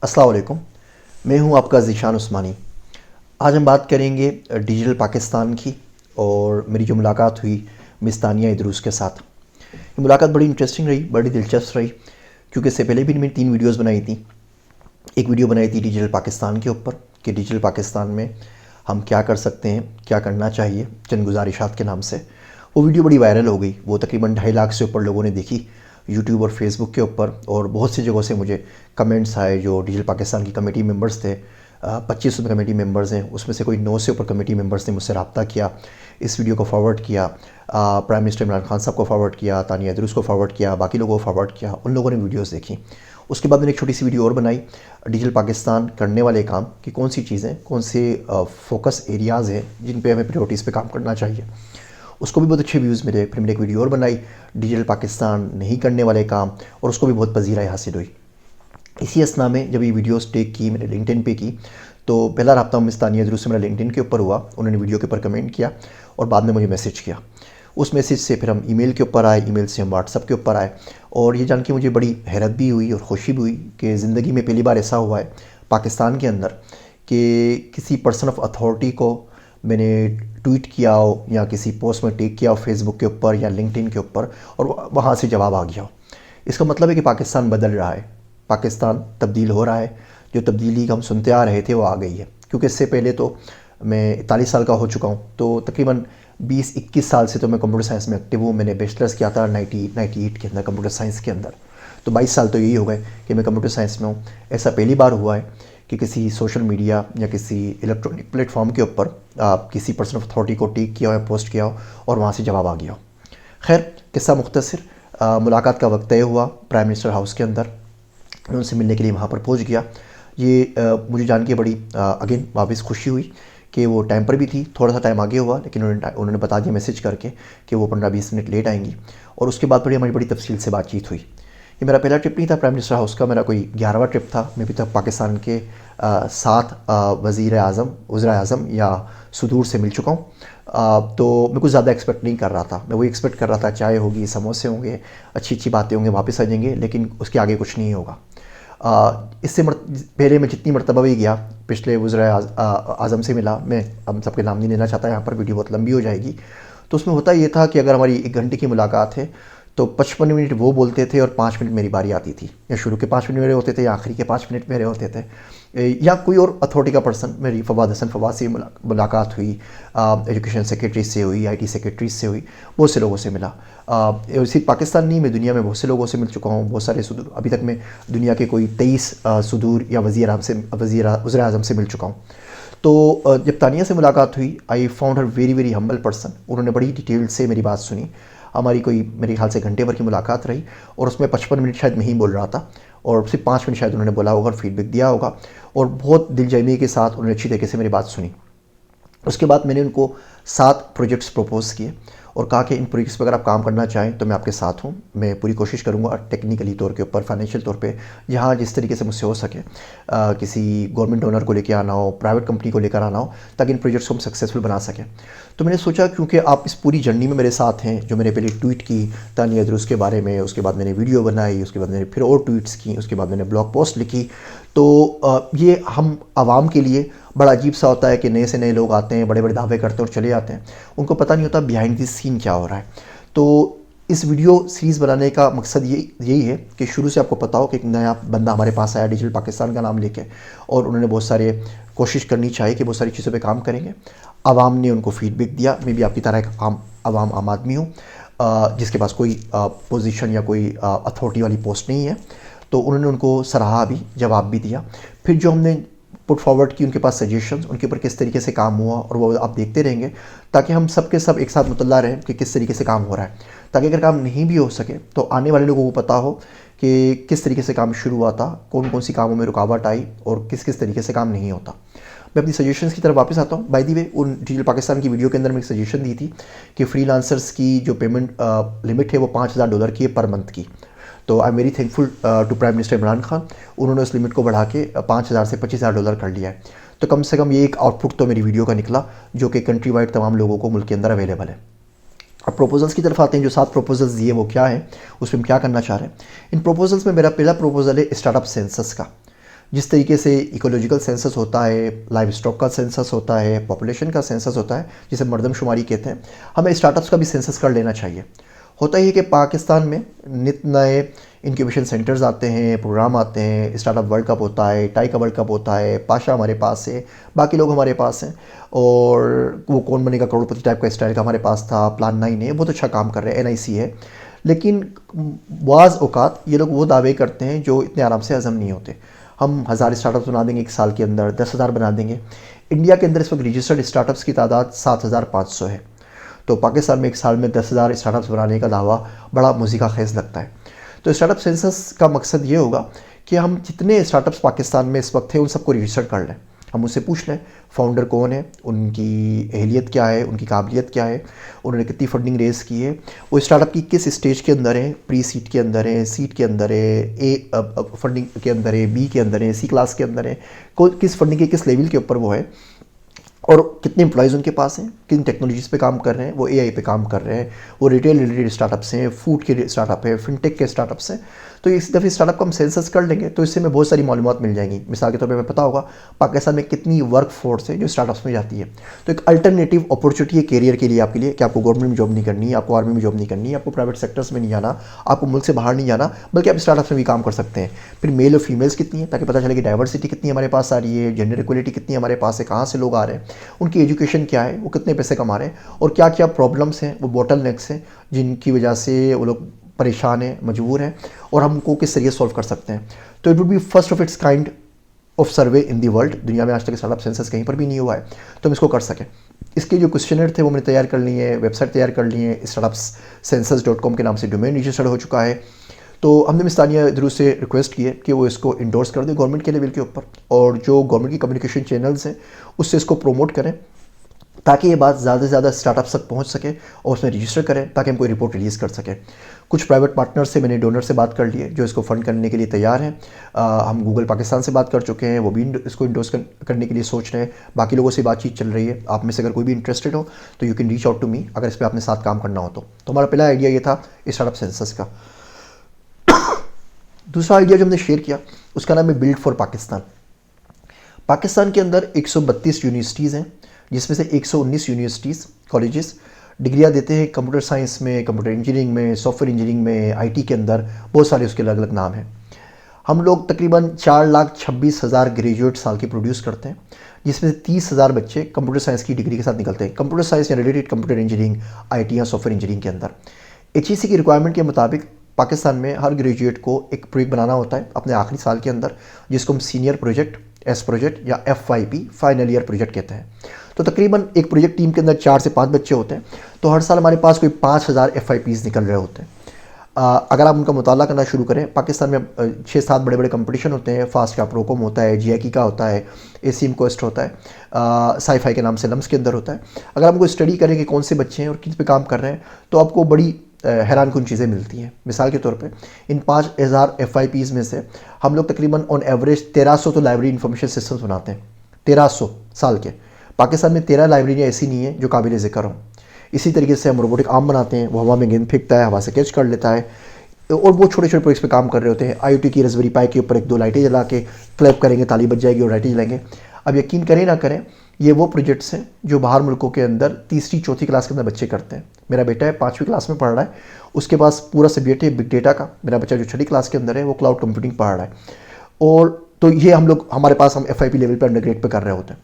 अस्सलाम वालेकुम। मैं हूं आपका ज़ीशान उस्मानी। आज हम बात करेंगे डिजिटल पाकिस्तान की और मेरी जो मुलाकात हुई मिस तानिया इदरूस के साथ। ये मुलाकात बड़ी इंटरेस्टिंग रही, बड़ी दिलचस्प रही, क्योंकि इससे पहले भी मैंने 3 वीडियोज़ बनाई थी। एक वीडियो बनाई थी डिजिटल पाकिस्तान के ऊपर कि डिजिटल पाकिस्तान में हम क्या कर सकते हैं, क्या करना चाहिए, चंद गुजारिशात के नाम से। वो वीडियो बड़ी वायरल हो गई। वो तकरीबन 2.5 लाख से ऊपर लोगों ने देखी यूट्यूब और फेसबुक के ऊपर, और बहुत सी जगहों से मुझे कमेंट्स आए। जो डिजिटल पाकिस्तान की कमेटी मेंबर्स थे, 25 कमेटी मेंबर्स हैं, उसमें से कोई 9 से ऊपर कमेटी मेंबर्स ने मुझसे रब्ता किया, इस वीडियो को फॉरवर्ड किया, प्राइम मिनिस्टर इमरान खान साहब को फॉरवर्ड किया, तानिया इदरूस को फॉरवर्ड किया, बाकी लोगों को फॉरवर्ड किया। उन लोगों ने वीडियोज़ देखी। उसके बाद मैंने एक छोटी सी वीडियो और बनाई डिजिटल पाकिस्तान करने वाले काम कि कौन सी चीज़ें, कौन से फोकस एरियाज़ हैं जिन पे हमें प्रायोरिटीज़ पे काम करना चाहिए। उसको भी बहुत अच्छे व्यूज़ मिले। फिर मैंने एक वीडियो और बनाई डिजिटल पाकिस्तान नहीं करने वाले काम, और उसको भी बहुत पजीराई हासिल हुई। इसी असना में जब ये वीडियोस टेक की मैंने लिंक्डइन पे की, तो पहला रब्ता मिस तानिया इदरूस से मेरा लिंक्डइन के ऊपर हुआ। उन्होंने वीडियो के ऊपर कमेंट किया और बाद में मुझे मैसेज किया। उस मैसेज से फिर हम ईमेल के ऊपर आए, ईमेल से हम व्हाट्सअप के ऊपर आए। और ये जान के मुझे बड़ी हैरत भी हुई और खुशी भी हुई कि ज़िंदगी में पहली बार ऐसा हुआ है पाकिस्तान के अंदर कि किसी पर्सन ऑफ अथॉरिटी को मैंने ट्वीट किया हो या किसी पोस्ट में टेक किया हो फेसबुक के ऊपर या लिंक्डइन के ऊपर, और वहाँ से जवाब आ गया हो। इसका मतलब है कि पाकिस्तान बदल रहा है, पाकिस्तान तब्दील हो रहा है। जो तब्दीली हम सुनते आ रहे थे वो आ गई है। क्योंकि इससे पहले तो मैं 41 साल का हो चुका हूँ, तो तकरीबन 20-21 साल से तो मैं कंप्यूटर साइंस में एक्टिव हूँ। मैंने बैचलर्स किया था 98 के अंदर कंप्यूटर साइंस के अंदर। तो 22 साल तो यही हो गए कि मैं कंप्यूटर साइंस में हूँ। ऐसा पहली बार हुआ है कि किसी सोशल मीडिया या किसी इलेक्ट्रॉनिक प्लेटफॉर्म के ऊपर किसी पर्सन ऑफ अथॉरिटी को टेक किया हो या पोस्ट किया हो और वहाँ से जवाब आ गया हो। खैर, किस्सा मुख्तसर, मुलाकात का वक्त तय हुआ प्राइम मिनिस्टर हाउस के अंदर। मैं उनसे मिलने के लिए वहाँ पर पहुँच गया। ये मुझे जान के बड़ी अगेन वापस खुशी हुई कि वो टाइम पर भी थी। थोड़ा सा टाइम आगे हुआ, लेकिन उन्होंने बता दिया मैसेज करके कि वो 15-20 मिनट लेट आएंगी। और उसके बाद हमारी बड़ी तफसील से बातचीत हुई। ये मेरा पहला ट्रिप नहीं था प्राइम मिनिस्टर हाउस का, मेरा कोई 11वां ट्रिप था। मैं अभी तक पाकिस्तान के 7 वज़ीर आज़म, वज़ीर आज़म या सुदूर से मिल चुका हूँ। तो मैं कुछ ज़्यादा एक्सपेक्ट नहीं कर रहा था। मैं वही एक्सपेक्ट कर रहा था, चाय होगी, समोसे होंगे, अच्छी अच्छी बातें होंगी, वापस आ जाएंगे, लेकिन उसके आगे कुछ नहीं होगा। इससे पहले मैं जितनी मरतबा भी गया, पिछले वज़ीर आज़म से मिला। मैं हम सबके नाम नहीं लेना चाहता, यहाँ पर वीडियो बहुत लंबी हो जाएगी। तो उसमें होता ये था कि अगर हमारी 1 घंटे की मुलाकात है तो 55 मिनट वो बोलते थे और 5 मिनट मेरी बारी आती थी। या शुरू के 5 मिनट मेरे होते थे या आखिरी के 5 मिनट मेरे होते थे। या कोई और अथॉरिटी का पर्सन, मेरी फवाद हसन फवाद से मुलाकात हुई, एजुकेशन सेक्रेटरी से हुई, IT सेक्रेटरी से हुई, बहुत से लोगों से मिला। सिर्फ पाकिस्तान नहीं, मैं दुनिया में बहुत से लोगों से मिल चुका हूँ। बहुत सारे सुदूर, अभी तक मैं दुनिया के कोई 23 सुदूर या वज़ीर आज़म से मिल चुका हूँ। तो जब तानिया से मुलाकात हुई, I found her very very humble person. उन्होंने बड़ी डिटेल से मेरी बात सुनी। हमारी कोई मेरे ख्याल से घंटे भर की मुलाकात रही, और उसमें 55 मिनट शायद मैं ही बोल रहा था, और सिर्फ 5 मिनट शायद उन्होंने बोला होगा और फीडबैक दिया होगा। और बहुत दिलजमी के साथ उन्होंने अच्छी तरीके से मेरी बात सुनी। उसके बाद मैंने उनको 7 प्रोजेक्ट्स प्रपोज़ किए और कहा कि इन प्रोजेक्ट्स पर अगर आप काम करना चाहें तो मैं आपके साथ हूँ। मैं पूरी कोशिश करूँगा टेक्निकली तौर के ऊपर, फाइनेंशियल तौर पे, जहाँ जिस तरीके से मुझसे हो सके, किसी गवर्नमेंट ओनर को लेकर आना हो, प्राइवेट कंपनी को लेकर आना हो, ताकि इन प्रोजेक्ट्स को हम सक्सेसफुल बना सकें। तो मैंने सोचा क्योंकि आप इस पूरी जर्नी में मेरे साथ हैं, जो मैंने पहले ट्वीट की तानिया इदरूस के बारे में, उसके बाद मैंने वीडियो बनाई, उसके बाद मैंने फिर और ट्वीट्स की, उसके बाद मैंने ब्लॉग पोस्ट लिखी। तो ये हम आवाम के लिए बड़ा अजीब सा होता है कि नए से नए लोग आते हैं, बड़े बड़े दावे करते हैं और चले जाते हैं। उनको पता नहीं होता बिहाइंड द सीन क्या हो रहा है। तो इस वीडियो सीरीज़ बनाने का मकसद यही है कि शुरू से आपको पता हो कि एक नया बंदा हमारे पास आया डिजिटल पाकिस्तान का नाम लेके, और उन्होंने बहुत सारे कोशिश करनी चाहिए कि बहुत सारी चीज़ों पे काम करेंगे। आवाम ने उनको फीडबैक दिया। मैं भी आपकी तरह एक आम आदमी हूँ, जिसके पास कोई पोजीशन या कोई अथॉरिटी वाली पोस्ट नहीं है। तो उन्होंने उनको सराहा भी, जवाब भी दिया। फिर जो हमने पुट फॉरवर्ड की उनके पास सजेशंस, उनके ऊपर किस तरीके से काम हुआ, और वो आप देखते रहेंगे, ताकि हम सब के सब एक साथ मुतल्ला रहें कि किस तरीके से काम हो रहा है। ताकि अगर काम नहीं भी हो सके तो आने वाले लोगों को पता हो कि किस तरीके से काम शुरू हुआ था, कौन कौन सी कामों में रुकावट आई और किस किस तरीके से काम नहीं होता। मैं अपनी सजेशंस की तरफ वापस आता हूँ। बाय द वे, उन डिजिटल पाकिस्तान की वीडियो के अंदर मैं एक सजेशन दी थी कि फ्रीलांसर्स की जो पेमेंट लिमिट है वो $5000 की है पर मंथ की। तो I am very thankful to prime minister Imran Khan. उन्होंने उस लिमिट को बढ़ा के $5000 से $25000 कर लिया है। तो कम से कम ये एक आउटपुट तो मेरी वीडियो का निकला, जो कि कंट्री वाइड तमाम लोगों को मुल्क के अंदर अवेलेबल है। अब प्रोपोजल्स की तरफ आते हैं। जो 7 प्रोपोजल्स दिए वो क्या है, उसमें हम क्या करना चाह रहे हैं। इन प्रोपोजल्स में मेरा पहला प्रोपोजल है स्टार्टअप सेंसस का। जिस तरीके से इकोलॉजिकल सेंसस होता है, लाइव स्टॉक का सेंसस होता है, पॉपुलेशन का सेंसस होता है जिसे मर्दमशुमारी कहते हैं, हमें स्टार्टअप्स का भी सेंसस कर लेना चाहिए। होता ही है कि पाकिस्तान में नित नए इंक्यूबेशन सेंटर्स आते हैं, प्रोग्राम आते हैं, स्टार्टअप वर्ल्ड कप होता है, टाई का वर्ल्ड कप होता है, पाशा हमारे पास है, बाकी लोग हमारे पास हैं, और वो कौन बनेगा करोड़पति टाइप का स्टाइल का हमारे पास था, प्लान 9 है, बहुत अच्छा काम कर रहे हैं, NIC है। लेकिन बाज़ औक़ात ये लोग वो दावे करते हैं जो इतने आराम से हज़म नहीं होते। हम 1000 स्टार्टअप्स बना देंगे एक साल के अंदर, 10,000 बना देंगे। इंडिया के अंदर इस वक्त रजिस्टर्ड स्टार्टअप्स की तादाद 7,500 है। तो पाकिस्तान में एक साल में 10,000 स्टार्टअप्स बनाने का दावा बड़ा मुज़ीका खेज़ लगता है। तो स्टार्टअप सेंसस का मकसद ये होगा कि हम जितने स्टार्टअप्स पाकिस्तान में इस वक्त हैं उन सबको रजिस्टर कर लें। हम उससे पूछ लें फाउंडर कौन है, उनकी अहलियत क्या है, उनकी काबिलियत क्या है, उन्होंने कितनी फंडिंग रेज़ की है, वो स्टार्टअप की किस स्टेज के अंदर है, प्री सीट के अंदर है, सीट के अंदर है, ए फंडिंग के अंदर है, बी के अंदर है, सी क्लास के अंदर है, किस फंडिंग के किस लेवल के ऊपर वो है, और कितने एम्प्लॉयज़ उनके पास हैं, किन टेक्नोलॉजीज़ पे काम कर रहे हैं, वो AI पे काम कर रहे हैं, वो रिटेल रिलेटेड स्टार्टअप्स हैं, फूड के स्टार्टअप है, फिनटेक के स्टार्टअप्स हैं। तो इस दफ़े स्टार्टअप को हम सेंसस कर लेंगे तो इससे हमें बहुत सारी मालूमात मिल जाएंगी। मिसाल के तौर पे हमें पता होगा पाकिस्तान में कितनी वर्क फोर्स है जो स्टार्टअप्स में जाती है। तो एक अल्टरनेटिव अपॉर्चुनिटी है कैरियर के लिए आपके लिए कि आपको गवर्नमेंट में जॉब नहीं करनी है, आपको आर्मी में जॉब नहीं करनी है, आपको प्राइवेट सेक्टर्स में नहीं जाना, आपको मुल्क से बाहर नहीं जाना, बल्कि आप स्टार्टअप्स में भी काम कर सकते हैं। फिर मेल और फीमेल्स कितनी है ताकि पता चले कि डाइवर्सिटी कितनी हमारे पास आ रही है, जेंडर इक्वलिटी कितनी हमारे पास है, कहाँ से लोग आ रहे हैं, उनकी एजुकेशन क्या है, वो कितने पैसे कमा रहे हैं, और क्या क्या प्रॉब्लम्स हैं, वो बॉटल नेक्स हैं जिनकी वजह से वो लोग परेशान हैं, मजबूर हैं, और हमको किस तरीके सॉल्व कर सकते हैं। तो it would be first of its kind of survey in the world. दुनिया में आज तक स्टार्टअप सेंसस कहीं पर भी नहीं हुआ है, तो हम इसको कर सकें। इसके जो क्वेश्चनर थे वो मैंने तैयार कर लिए हैं, वेबसाइट तैयार कर ली है, startupscensus.com के नाम से डोमेन रजिस्टर्ड हो चुका है। तो हमने मिस तानिया इदरूस से रिक्वेस्ट की है कि वो इसको इंडोर्स कर दें गवर्नमेंट के लेवल के ऊपर, और जो गवर्नमेंट की कम्युनिकेशन चैनल्स हैं उससे इसको प्रोमोट करें ताकि ये बात ज़्यादा से ज़्यादा स्टार्टअप्स तक पहुंच सके और उसमें रजिस्टर करें ताकि हम कोई रिपोर्ट रिलीज़ कर सकें। कुछ प्राइवेट पार्टनर से मैंने डोनर से बात कर ली है जो इसको फ़ंड करने के लिए तैयार हैं। हम गूगल पाकिस्तान से बात कर चुके हैं, वो भी इसको इंडोर्स करने के लिए सोच रहे हैं। बाकी लोगों से बातचीत चल रही है। आप में से अगर कोई भी इंटरेस्टेड हो तो you can reach out to me अगर इस पर आपने साथ काम करना हो तो। हमारा पहला आइडिया ये था स्टार्टअप सेंसस का। दूसरा आइडिया जो हमने शेयर किया उसका नाम है बिल्ड फॉर पाकिस्तान। पाकिस्तान के अंदर 132 यूनिवर्सिटीज़ हैं जिसमें से 119 यूनिवर्सिटीज़ कॉलेजेस डिग्रियां देते हैं कंप्यूटर साइंस में, कंप्यूटर इंजीनियरिंग में, सॉफ्टवेयर इंजीनियरिंग में, IT के अंदर बहुत सारे उसके अलग अलग नाम हैं। हम लोग तकरीबन 4,26,000 ग्रेजुएट साल के प्रोड्यूस करते हैं जिसमें से 30,000 बच्चे कंप्यूटर साइंस की डिग्री के साथ निकलते हैं, कंप्यूटर साइंस या रिलेटेड कंप्यूटर इंजीनियरिंग, IT या सॉफ्टवेयर इंजीनियरिंग के अंदर। HEC की रिक्वायरमेंट के मुताबिक पाकिस्तान में हर ग्रेजुएट को एक प्रोजेक्ट बनाना होता है अपने आखिरी साल के अंदर, जिसको हम सीनियर प्रोजेक्ट, S प्रोजेक्ट या FYP फाइनल ईयर प्रोजेक्ट कहते हैं। तो तकरीबन एक प्रोजेक्ट टीम के अंदर 4 से 5 बच्चे होते हैं, तो हर साल हमारे पास कोई 5,000 FYPs निकल रहे होते हैं। अगर आप उनका मुताला करना शुरू करें, पाकिस्तान में 6-7 बड़े बड़े कंपटीशन होते हैं। फास्ट का प्रोकॉम होता है, GIK का होता है, ACM कोस्ट होता है, साइफाई के नाम से लम्स के अंदर होता है। अगर आप उनको स्टडी करें कि कौन से बच्चे हैं और किस पे काम कर रहे हैं तो आपको बड़ी हैरानकुन चीज़ें मिलती हैं। मिसाल के तौर पे इन 5,000 FYPs में से हम लोग तकरीबन ऑन एवरेज 1300 तो लाइब्रेरी इंफॉर्मेशन सिस्टम्स बनाते हैं। 1300 साल के। पाकिस्तान में 13 लाइब्रेरियाँ ऐसी नहीं है जो काबिल ज़िक्र हों। इसी तरीके से हम रोबोटिक आर्म बनाते हैं, वो हवा में गेंद फेंकता है, हवा से कैच कर लेता है, और वो छोटे छोटे प्रोजेक्ट्स पे काम कर रहे होते हैं। IoT की रास्पबेरी पाई के ऊपर 1-2 लाइटें जला के क्लैप करेंगे, ताली बज जाएगी और लाइटें जलाएंगे। अब यकीन करें ना करें, ये वो प्रोजेक्ट्स हैं जो बाहर मुल्कों के अंदर 3री-4थी क्लास के अंदर बच्चे करते हैं। मेरा बेटा है 5वीं क्लास में पढ़ रहा है, उसके पास पूरा सब्जेक्ट है बिग डेटा का। मेरा बच्चा जो 6ठी क्लास के अंदर है वो क्लाउड कंप्यूटिंग पढ़ रहा है। और तो ये हम लोग हमारे पास हम FYP लेवल पर अंडरग्रेड पे कर रहे होते हैं।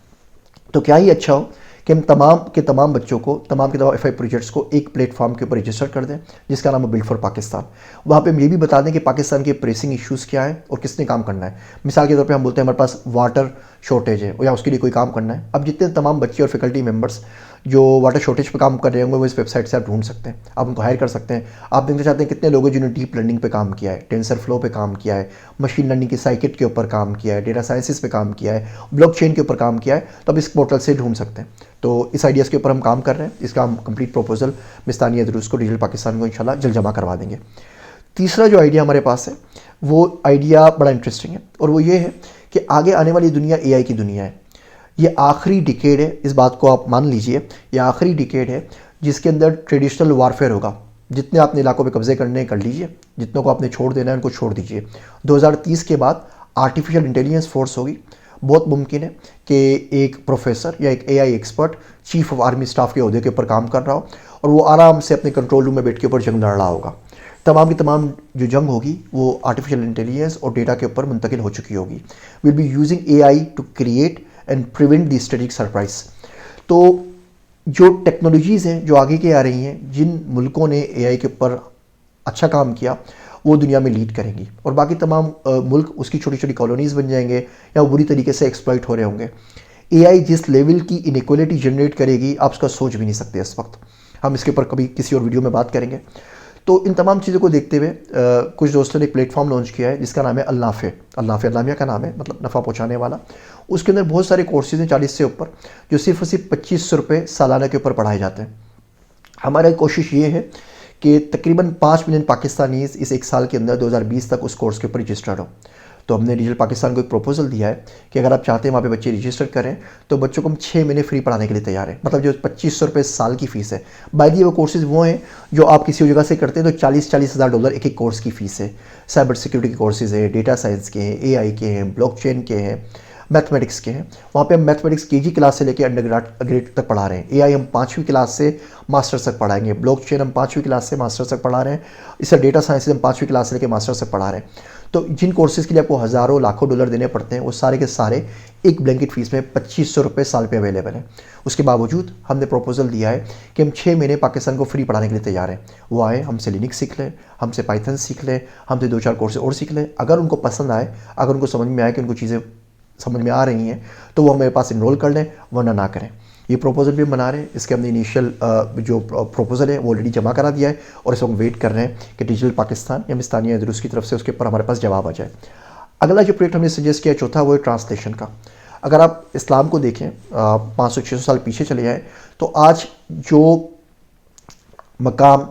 तो क्या ही अच्छा हो कि हम तमाम बच्चों को, तमाम के तमाम FYP प्रोजेक्ट्स को एक प्लेटफॉर्म के ऊपर रजिस्टर कर दें जिसका नाम है बिल्ड फॉर पाकिस्तान। वहाँ पे हम ये भी बता दें कि पाकिस्तान के प्रेसिंग इश्यूज़ क्या है और किसने काम करना है। मिसाल के तौर पे हम बोलते हैं हमारे पास वाटर शॉर्टेज है या उसके लिए कोई काम करना है। अब जितने तमाम बच्चे और फैकल्टी मेंबर्स जो वाटर शॉर्टेज पे काम कर रहे होंगे वो इस वेबसाइट से आप ढूंढ सकते हैं, आप उनको हायर कर सकते हैं। आप देखना चाहते हैं कितने लोग हैं जिन्होंने डीप लर्निंग पे काम किया है, टेंसर फ्लो पे काम किया है, मशीन लर्निंग की साइकिट के ऊपर काम किया है, डेटा साइंसिस पे काम किया है, ब्लॉकचेन के ऊपर काम किया है, तो आप इस पोर्टल से ढूंढ सकते हैं। तो इस आइडियाज़ के ऊपर हम काम कर रहे हैं। इसका हम कंप्लीट प्रपोजल मिस तानिया इदरूस को डिजिटल पाकिस्तान को इंशाल्लाह जल्द जमा करवा देंगे। तीसरा जो आइडिया हमारे पास है वो आइडिया बड़ा इंटरेस्टिंग है, और वो ये है कि आगे आने वाली दुनिया AI की दुनिया है। ये आखिरी डिकेड है, इस बात को आप मान लीजिए, ये आखिरी डिकेड है जिसके अंदर ट्रेडिशनल वारफेयर होगा। जितने आपने इलाकों पे कब्जे करने कर लीजिए, जितनों को आपने छोड़ देना है उनको छोड़ दीजिए। 2030 के बाद आर्टिफिशियल इंटेलिजेंस फोर्स होगी, बहुत मुमकिन है कि एक प्रोफेसर या एक AI expert chief of army staff के ओहदे के ऊपर काम कर रहा हो और वो आराम से अपने कंट्रोल रूम में बैठ के ऊपर जंग लड़ रहा होगा। तमाम की तमाम जो जंग होगी वो आर्टिफिशियल इंटेलिजेंस और डेटा के ऊपर मुंतकिल हो चुकी होगी। Will be using AI to create and prevent the strategic surprise. तो जो टेक्नोलॉजीज़ हैं जो आगे के आ रही हैं, जिन मुल्कों ने एआई के ऊपर अच्छा काम किया वो दुनिया में लीड करेंगी और बाकी तमाम मुल्क उसकी छोटी छोटी कॉलोनीज़ बन जाएंगे या वो बुरी तरीके से एक्सप्लॉइट हो रहे होंगे। एआई जिस लेवल की इनइक्वालिटी जनरेट करेगी आप उसका सोच भी नहीं सकते इस वक्त। हम इसके ऊपर कभी किसी और वीडियो में बात करेंगे। तो इन तमाम चीज़ों को देखते हुए कुछ दोस्तों ने एक प्लेटफॉर्म लॉन्च किया है जिसका नाम है अल्नाफे। अल्नाफे अल्लामिया का नाम है, मतलब नफ़ा पहुँचाने वाला। उसके अंदर बहुत सारे कोर्सेज हैं 40 से ऊपर, जो सिर्फ और सिर्फ 2500 रुपये सालाना के ऊपर पढ़ाए जाते हैं। हमारी कोशिश ये है कि तकरीबन 5 मिलियन पाकिस्तानीज़ इस एक साल के अंदर 2020 तक उस कोर्स के ऊपर रजिस्टर्ड हो। तो हमने डिजिटल पाकिस्तान को एक प्रपोजल दिया है कि अगर आप चाहते हैं वहाँ पे बच्चे रजिस्टर करें तो बच्चों को हम 6 महीने फ्री पढ़ाने के लिए तैयार हैं। मतलब जो 2500 रुपये साल की फ़ीस है, बाय द वे वो कोर्सेज़ वो हैं जो आप किसी जगह से करते हैं तो 40-40 हज़ार डॉलर एक एक कोर्स की फ़ीस है। साइबर सिक्योरिटी के कोर्सेज़ है, डेटा साइंस के हैं, एआई के हैं, ब्लॉकचेन के हैं, मैथमेटिक्स के हैं। वहाँ पे हम मैथमेटिक्स केजी क्लास से लेकर अंडरग्रेड तक पढ़ा रहे हैं। एआई हम 5वीं क्लास से मास्टर्स तक पढ़ाएंगे। ब्लॉकचेन हम 5वीं क्लास से मास्टर्स तक पढ़ा रहे हैं। इससे डेटा साइंस हम 5वीं क्लास से लेकर मास्टर्स तक पढ़ा रहे हैं। तो जिन कोर्सेज़ के लिए आपको हज़ारों लाखों डॉलर देने पड़ते हैं वो सारे के सारे एक ब्लैंकेट फ़ीस में 2500 रुपये साल पे अवेलेबल है। उसके बावजूद हमने प्रपोजल दिया है कि हम 6 महीने पाकिस्तान को फ्री पढ़ाने के लिए तैयार हैं। वो आए, हमसे लिनक्स सीख लें, हमसे पाइथन सीख लें, हमसे 2-4 कोर्स और सीख लें। अगर उनको पसंद आए, अगर उनको समझ में आए कि उनको चीज़ें समझ में आ रही हैं तो वो हमारे पास इनरोल कर लें, वरना ना करें। ये प्रपोजल भी हम बना रहे हैं। इसके हमने इनिशियल जो प्रपोजल है वो ऑलरेडी जमा करा दिया है और इस वक्त वेट कर रहे हैं कि डिजिटल पाकिस्तान या मिस्तानिया इदरूस की तरफ से उसके ऊपर हमारे पास जवाब आ जाए। अगला जो प्रोजेक्ट हमने सजेस्ट किया चौथा, वो है ट्रांसलेशन का। अगर आप इस्लाम को देखें 500-600 साल पीछे चले जाएँ तो आज जो मकाम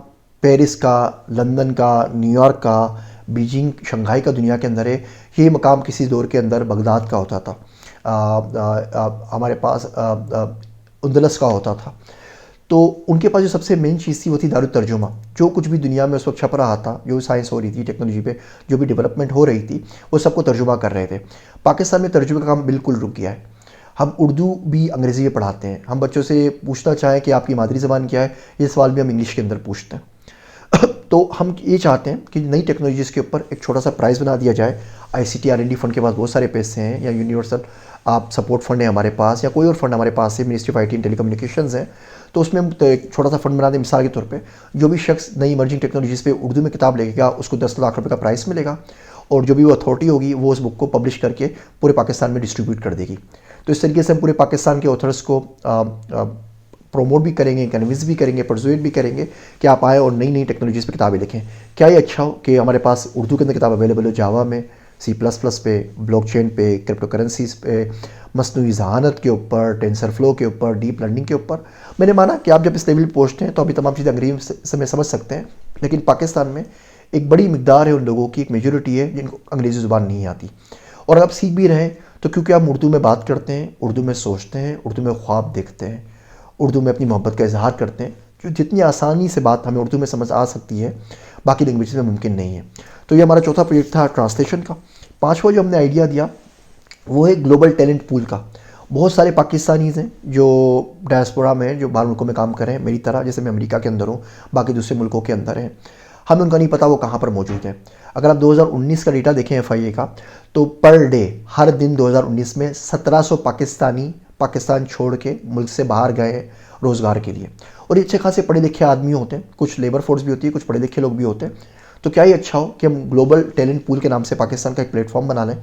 पेरिस का, लंदन का, न्यूयॉर्क का, बीजिंग, शंघाई का दुनिया के अंदर है, ये मकाम किसी दौर के अंदर बगदाद का होता था, हमारे पास उंदलस का होता था। तो उनके पास जो सबसे मेन चीज़ थी वो थी दारुत तर्जुमा। जो कुछ भी दुनिया में उस वक्त छप रहा था, जो साइंस हो रही थी, टेक्नोलॉजी पे जो भी डेवलपमेंट हो रही थी, वो सबको तर्जुमा कर रहे थे। पाकिस्तान में तर्जुमे का काम बिल्कुल रुक गया है। हम उर्दू भी अंग्रेज़ी में पढ़ाते हैं। हम बच्चों से पूछना चाहें कि आपकी मादरी ज़बान क्या है, ये सवाल भी हम इंग्लिश के अंदर पूछते हैं। तो हम ये चाहते हैं कि नई टेक्नोलॉजीज़ के ऊपर एक छोटा सा प्राइज़ बना दिया जाए। ICT R&D फंड के पास बहुत सारे पैसे हैं, या यूनिवर्सल आप सपोर्ट फंड है हमारे पास, या कोई और फंड हमारे पास है, ministry of IT and telecommunications है। तो उसमें हम एक छोटा सा फंड बना दें। मिसाल के तौर पे जो भी शख्स नई इमर्जिंग टेक्नोलॉजीज़ पे उर्दू में किताब लिखेगा उसको 10 लाख रुपये का प्राइस मिलेगा, और जो भी वो अथॉरिटी होगी वो उस बुक को पब्लिश करके पूरे पाकिस्तान में डिस्ट्रीब्यूट कर देगी। तो इस तरीके से हम पूरे पाकिस्तान के ऑथर्स को प्रोमोट भी करेंगे, कन्विंस भी करेंगे, परसुएड भी करेंगे कि आप आए और नई नई टेक्नोलॉजीज़ पे किताबें लिखें। क्या ये अच्छा हो कि हमारे पास उर्दू के अंदर किताब अवेलेबल हो, जावा में, C++ पे, ब्लॉकचेन पे, क्रिप्टो करेंसीज़ पे, मसनूई ज़हानत के ऊपर, टेंसरफ्लो के ऊपर, डीप लर्निंग के ऊपर। मैंने माना कि आप जब इस लेवल पर पहुँचते हैं तो अभी तमाम चीज़ें अंग्रेजी से समझ सकते हैं, लेकिन पाकिस्तान में एक बड़ी मिकदार है उन लोगों की, एक मेजॉरिटी है जिनको अंग्रेज़ी ज़ुबान नहीं आती। और आप सीख भी रहे हैं तो क्योंकि आप उर्दू में बात करते हैं, उर्दू में सोचते हैं, उर्दू में ख्वाब देखते हैं, उर्दू में अपनी मोहब्बत का इजहार करते हैं, जो जितनी आसानी से बात हमें उर्दू में समझ आ सकती है बाकी लैंग्वेज में मुमकिन नहीं है। तो ये हमारा चौथा प्रोजेक्ट था ट्रांसलेशन का। पांचवा जो हमने आइडिया दिया वो है ग्लोबल टैलेंट पूल का। बहुत सारे पाकिस्तानीज़ हैं जो डायस्पोरा में हैं, जो बाहर मुल्कों में काम कर रहे हैं मेरी तरह, जैसे मैं अमेरिका के अंदर हूँ, बाकी दूसरे मुल्कों के अंदर हैं। हमें उनका नहीं पता वो कहाँ पर मौजूद है। अगर आप 2019 का डेटा देखें FIA का, तो पर डे हर दिन 2019 में 1700 पाकिस्तानी पाकिस्तान छोड़ के मुल्क से बाहर गए रोज़गार के लिए। और ये अच्छे खासे पढ़े लिखे आदमी होते हैं, कुछ लेबर फोर्स भी होती है, कुछ पढ़े लिखे लोग भी होते हैं। तो क्या ये अच्छा हो कि हम ग्लोबल टैलेंट पूल के नाम से पाकिस्तान का एक प्लेटफॉर्म बना लें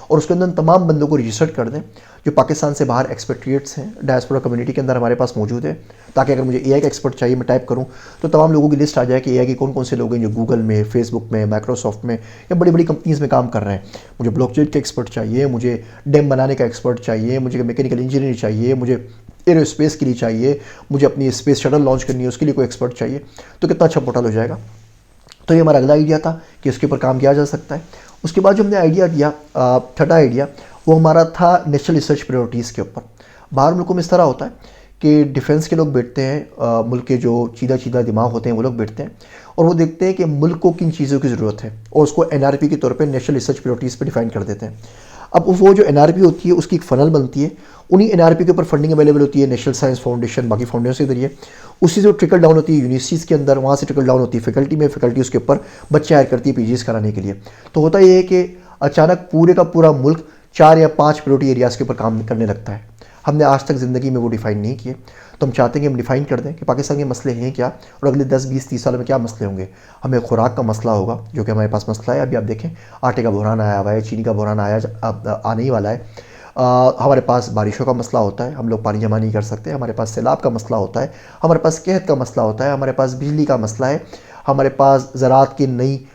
और उसके अंदर तमाम बंदों को रजिस्टर कर दें जो पाकिस्तान से बाहर एक्सपेट्रिएट्स हैं, डायस्पोरा कम्युनिटी के अंदर हमारे पास मौजूद है, ताकि अगर मुझे AI का एक्सपर्ट चाहिए, मैं टाइप करूं तो तमाम लोगों की लिस्ट आ जाए कि AI के कौन कौन से लोग हैं जो गूगल में, फेसबुक में, माइक्रोसॉफ्ट में या बड़ी बड़ी कंपनीज़ में काम कर रहे हैं। मुझे ब्लॉकचेन का एक्सपर्ट चाहिए, मुझे डैम बनाने का एक्सपर्ट चाहिए, मुझे मैकेनिकल इंजीनियर चाहिए, मुझे एरोस्पेस के लिए चाहिए, मुझे अपनी स्पेस शटल लॉन्च करनी है उसके लिए कोई एक्सपर्ट चाहिए। तो कितना अच्छा पोर्टल हो जाएगा। तो ये हमारा अगला आइडिया था कि इसके ऊपर काम किया जा सकता है। उसके बाद जो हमने आइडिया दिया, थर्ड आइडिया, वो हमारा था नेशनल रिसर्च प्रायोरिटीज़ के ऊपर। बाहर मुल्कों में इस तरह होता है कि डिफेंस के लोग बैठते हैं, मुल्क के जो चीदा चीदा दिमाग होते हैं वो लोग बैठते हैं और वो देखते हैं कि मुल्क को किन चीज़ों की ज़रूरत है और उसको एनआरपी के तौर पे नेशनल रिसर्च प्रायोरिटीज़ पे डिफाइन कर देते हैं। अब वो जो एनआरपी होती है उसकी एक फ़नल बनती है, उन्हीं एनआरपी के ऊपर फंडिंग अवेलेबल होती है नेशनल साइंस फाउंडेशन, बाकी फाउंडेशन के जरिए। उसी से ट्रिकल डाउन होती है यूनिवर्सिटीज़ के अंदर, वहाँ से ट्रिकल डाउन होती है फैकल्टी में, फैकल्टी उसके ऊपर बच्चे हायर करती है पीजीज़ कराने के लिए। तो होता ये है कि अचानक पूरे का पूरा मुल्क 4 या 5 प्रायोरिटी एरियाज़ के ऊपर काम करने लगता है। हमने आज तक ज़िंदगी में वो डिफ़ाइन नहीं किए, तो हम चाहते हैं कि हम डिफ़ाइन कर दें कि पाकिस्तान के मसले हैं क्या और अगले 10, 20, 30 सालों में क्या मसले होंगे। हमें खुराक का मसला होगा, जो कि हमारे पास मसला है। अभी आप देखें, आटे का बहरान आया हुआ है, चीनी का बहरान आने ही वाला है। हमारे पास बारिशों का मसला होता है, हम लोग पानी जमा नहीं कर सकते। हमारे पास सैलाब का मसला होता है, हमारे पास कहत का मसला होता है, हमारे पास बिजली का मसला है, हमारे पास ज़राअत की नई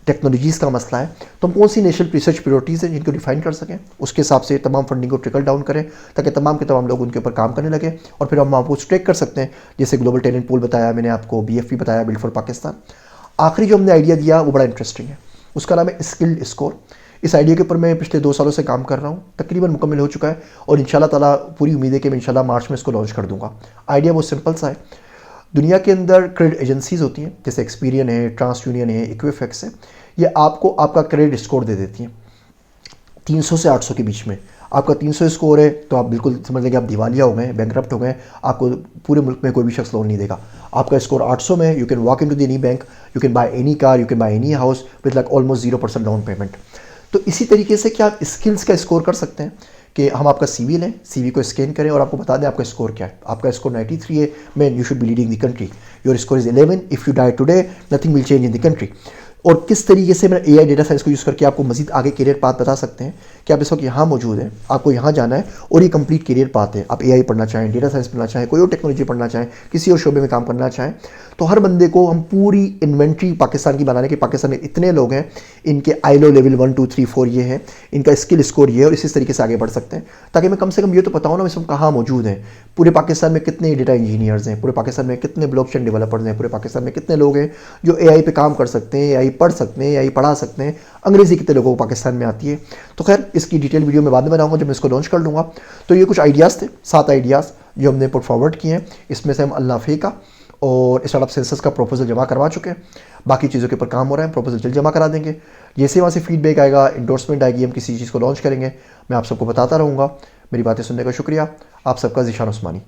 टेक्नोलॉजीज़ का मसला है। तो हम कौन सी नेशनल रिसर्च प्रायोरिटीज़ हैं जिनको डिफाइन कर सकें, उसके हिसाब से तमाम फंडिंग को ट्रिकल डाउन करें, ताकि तमाम के तमाम लोग उनके ऊपर काम करने लगे और फिर हम आपको ट्रैक कर सकते हैं। जैसे ग्लोबल टैलेंट पूल बताया मैंने आपको, BFP बताया, बिल्ड फॉर पाकिस्तान। आखिरी जो हमने आइडिया दिया वो बड़ा इंटरेस्टिंग है, उसका नाम है स्किल्ड स्कोर। इस आइडिया के ऊपर मैं पिछले 2 सालों से काम कर रहा हूँ, तकरीबन मुकम्मल हो चुका है और इंशाल्लाह ताला पूरी उम्मीद है कि मैं इंशाल्लाह मार्च में इसको लॉन्च कर दूँगा। आइडिया बहुत सिंपल सा है। दुनिया के अंदर क्रेडिट एजेंसीज़ होती हैं, जैसे एक्सपीरियन है, ट्रांस यूनियन है, इक्विफेक्स है। ये आपको आपका क्रेडिट स्कोर दे देती हैं 300 से 800 के बीच में। आपका 300 स्कोर है तो आप बिल्कुल समझ लें कि आप दिवालिया हो गए, बैंकरप्ट हो गए, आपको पूरे मुल्क में कोई भी शख्स लोन नहीं देगा। आपका स्कोर 800 में, you can walk into the any bank, you can by any car, you can by any house with like almost 0% down payment. तो इसी तरीके से क्या आप स्किल्स का स्कोर कर सकते हैं कि हम आपका CV लें, CV को स्कैन करें और आपको बता दें आपका स्कोर क्या है। आपका स्कोर 93 है, man you should be leading the country, your score is 11, if you die today nothing will change in the country. और किस तरीके से मेरा AI डेटा साइंस को यूज़ करके आपको मजीद आगे करियर पाथ बता सकते हैं कि आप इस वक्त यहाँ मौजूद हैं, आपको यहाँ जाना है और ये कंप्लीट करियर पाथ है। आप AI पढ़ना चाहें, डेटा साइंस पढ़ना चाहें, कोई और टेक्नोलॉजी पढ़ना चाहें, किसी और शोबे में काम करना चाहें, तो हर बंदे को हम पूरी इन्वेंट्री पाकिस्तान की बनाने के, पाकिस्तान में इतने लोग हैं, इनके ILO लेवल 1, 2, 3, 4 ये है, इनका स्किल स्कोर ये है और इसी तरीके से आगे बढ़ सकते हैं, ताकि मैं कम से कम ये तो पता हो ना इस वक्त कहाँ मौजूद हैं। पूरे पाकिस्तान में कितने डेटा इंजीनियर्स हैं, पूरे पाकिस्तान में कितने ब्लॉकचेन डेवलपर्स हैं, पूरे पाकिस्तान में कितने लोग हैं जो AI पे काम कर सकते हैं, AI पढ़ सकते हैं, AI पढ़ा सकते हैं, अंग्रेज़ी कितने लोगों को पाकिस्तान में आती है। तो खैर इसकी डिटेल वीडियो मैं बाद में बनाऊंगा जब मैं इसको लॉन्च कर लूँगा। तो ये कुछ आइडियाज़ थे, 7 आइडियाज़ जो हमने पुट फॉरवर्ड किए हैं। इसमें से हम अल्लाफे का और स्टार्टअप सेंसस का प्रपोजल जमा करवा चुके हैं, बाकी चीज़ों के ऊपर काम हो रहा है, प्रपोजल जल्द जमा करा देंगे। जैसे वहाँ से फीडबैक आएगा, इंडोर्समेंट आएगी, हम किसी चीज़ को लॉन्च करेंगे, मैं आप सबको बताता रहूँगा। मेरी बातें सुनने का शुक्रिया। आप सबका ज़ीशान उस्मानी।